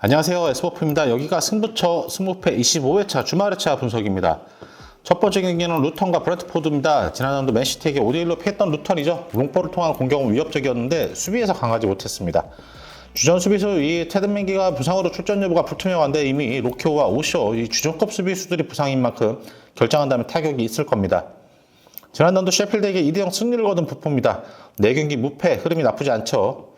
안녕하세요. 에스버프입니다. 여기가 승부처 승부패 25회차 주말회차 분석입니다. 첫 번째 경기는 루턴과 브래드포드입니다. 지난 라운드 맨시티에게 5대1로 피했던 루턴이죠. 롱볼을 통한 공격은 위협적이었는데 수비에서 강하지 못했습니다. 주전 수비수 이 테든맨기가 부상으로 출전 여부가 불투명한데 이미 로키오와 오쇼 이 주전급 수비수들이 부상인 만큼 결정한다면 타격이 있을 겁니다. 지난 라운드 셰필드에게 2대0 승리를 거둔 부포입니다. 4경기 무패, 흐름이 나쁘지 않죠.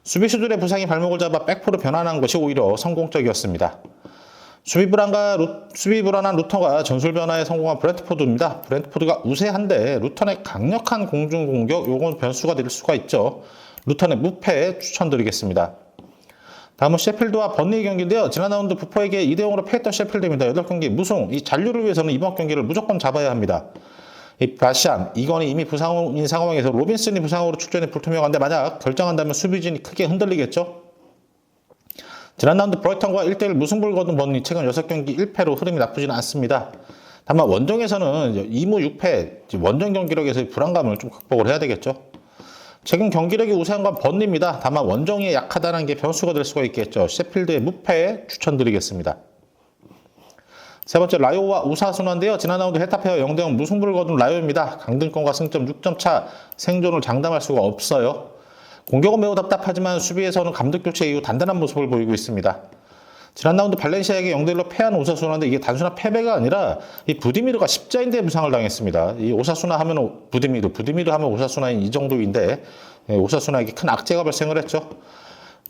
수비수들의 부상이 발목을 잡아 백포로 변환한 것이 오히려 성공적이었습니다. 수비 불안한 루턴과 전술 변화에 성공한 브래드포드입니다. 브래드포드가 우세한데 루턴의 강력한 공중 공격, 요건 변수가 될 수가 있죠. 루턴의 무패 추천드리겠습니다. 다음은 셰필드와 번리 경기인데요. 지난 라운드 부포에게 2대0으로 패했던 셰필드입니다. 8경기 무승, 이 잔류를 위해서는 이번 경기를 무조건 잡아야 합니다. 이 바시안, 이건이 이미 부상인 상황에서 로빈슨이 부상으로 출전이 불투명한데 만약 결정한다면 수비진이 크게 흔들리겠죠? 지난 라운드 브라이턴과 1대1 무승부를 거둔 번리 최근 6경기 1패로 흐름이 나쁘지는 않습니다. 다만 원정에서는 2무 6패, 원정 경기력에서의 불안감을 좀 극복을 해야 되겠죠? 최근 경기력이 우세한 건 번리입니다. 다만 원정이 약하다는 게 변수가 될 수가 있겠죠. 셰필드의 무패 추천드리겠습니다. 세 번째 라요와 오사수나인데요. 지난 라운드 헤타페와 0대0 무승부를 거둔 라요입니다. 강등권과 승점 6점 차 생존을 장담할 수가 없어요. 공격은 매우 답답하지만 수비에서는 감독 교체 이후 단단한 모습을 보이고 있습니다. 지난 라운드 발렌시아에게 0대1로 패한 오사수나인데 이게 단순한 패배가 아니라 이 부디미르가 십자인대 부상을 당했습니다. 이 오사수나 하면 부디미르 하면 오사수나인 이 정도인데 오사수나에게 큰 악재가 발생을 했죠.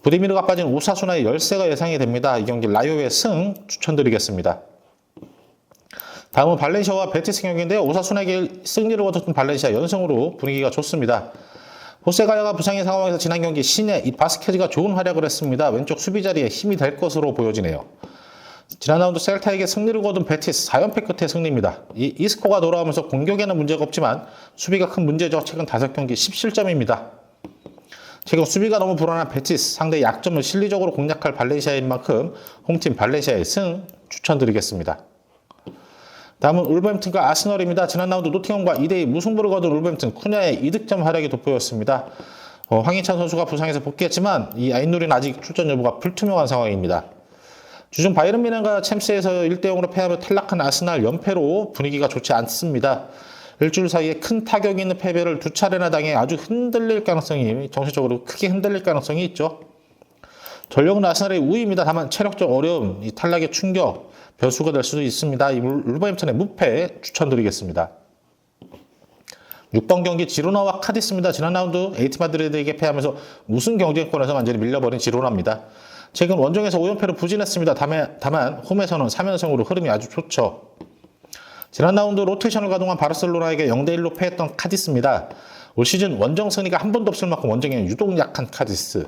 부디미르가 빠진 오사수나의 열세가 예상이 됩니다. 이 경기 라요의 승 추천드리겠습니다. 다음은 발렌시아와 베티스 경기인데요. 오사수나에게 승리를 거뒀던 발렌시아 연승으로 분위기가 좋습니다. 호세가야가 부상의 상황에서 지난 경기 신예 이 바스케즈가 좋은 활약을 했습니다. 왼쪽 수비 자리에 힘이 될 것으로 보여지네요. 지난 라운드 셀타에게 승리를 거둔 베티스 4연패 끝에 승리입니다. 이 이스코가 돌아오면서 공격에는 문제가 없지만 수비가 큰 문제죠. 최근 5경기 17점입니다. 최근 수비가 너무 불안한 베티스 상대의 약점을 실리적으로 공략할 발렌시아인 만큼 홈팀 발렌시아의 승 추천드리겠습니다. 다음은 울버햄튼과 아스널입니다. 지난 라운드 노팅엄과 2대2 무승부를 거둔 울버햄튼 쿠냐의 이득점 활약이 돋보였습니다. 황희찬 선수가 부상에서 복귀했지만 이 아인누리는 아직 출전 여부가 불투명한 상황입니다. 주중 바이에른 뮌헨과 챔스에서 1대0으로 패하며 탈락한 아스날 연패로 분위기가 좋지 않습니다. 일주일 사이에 큰 타격이 있는 패배를 2차례나 당해 아주 정신적으로 크게 흔들릴 가능성이 있죠. 전력은 아스날의 우위입니다. 다만 체력적 어려움, 이 탈락의 충격, 변수가 될 수도 있습니다. 이 울버햄튼의 무패 추천드리겠습니다. 6번 경기 지로나와 카디스입니다. 지난 라운드 에이티 마드리드에게 패하면서 우승 경쟁권에서 완전히 밀려버린 지로나입니다. 최근 원정에서 5연패로 부진했습니다. 다만 홈에서는 3연승으로 흐름이 아주 좋죠. 지난 라운드 로테이션을 가동한 바르셀로나에게 0대1로 패했던 카디스입니다. 올 시즌 원정 승리가 한 번도 없을 만큼 원정에 유독 약한 카디스.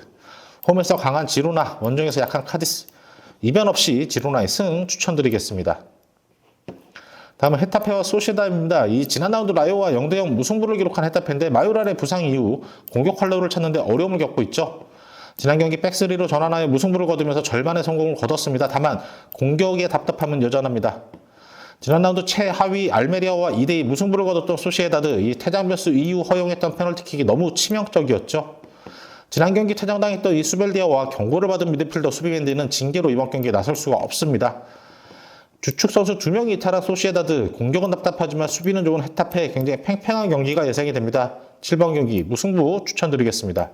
홈에서 강한 지로나, 원정에서 약한 카디스. 이변 없이 지로나의 승 추천드리겠습니다. 다음은 헤타페와 소시에다입니다. 이 지난 라운드 라요와 0대0 무승부를 기록한 헤타페인데 마요랄의 부상 이후 공격 활로를 찾는데 어려움을 겪고 있죠. 지난 경기 백스리로 전환하여 무승부를 거두면서 절반의 성공을 거뒀습니다. 다만 공격의 답답함은 여전합니다. 지난 라운드 최하위 알메리아와 2대2 무승부를 거뒀던 소시에다드 이 퇴장 변수 이후 허용했던 페널티킥이 너무 치명적이었죠. 지난 경기 퇴장당했던 이 수벨디아와 경고를 받은 미드필더 수비밴드는 징계로 이번 경기에 나설 수가 없습니다. 주축 선수 2명이 이탈한 소시에다드, 공격은 답답하지만 수비는 좋은 헤타페 굉장히 팽팽한 경기가 예상이 됩니다. 7번 경기 무승부 추천드리겠습니다.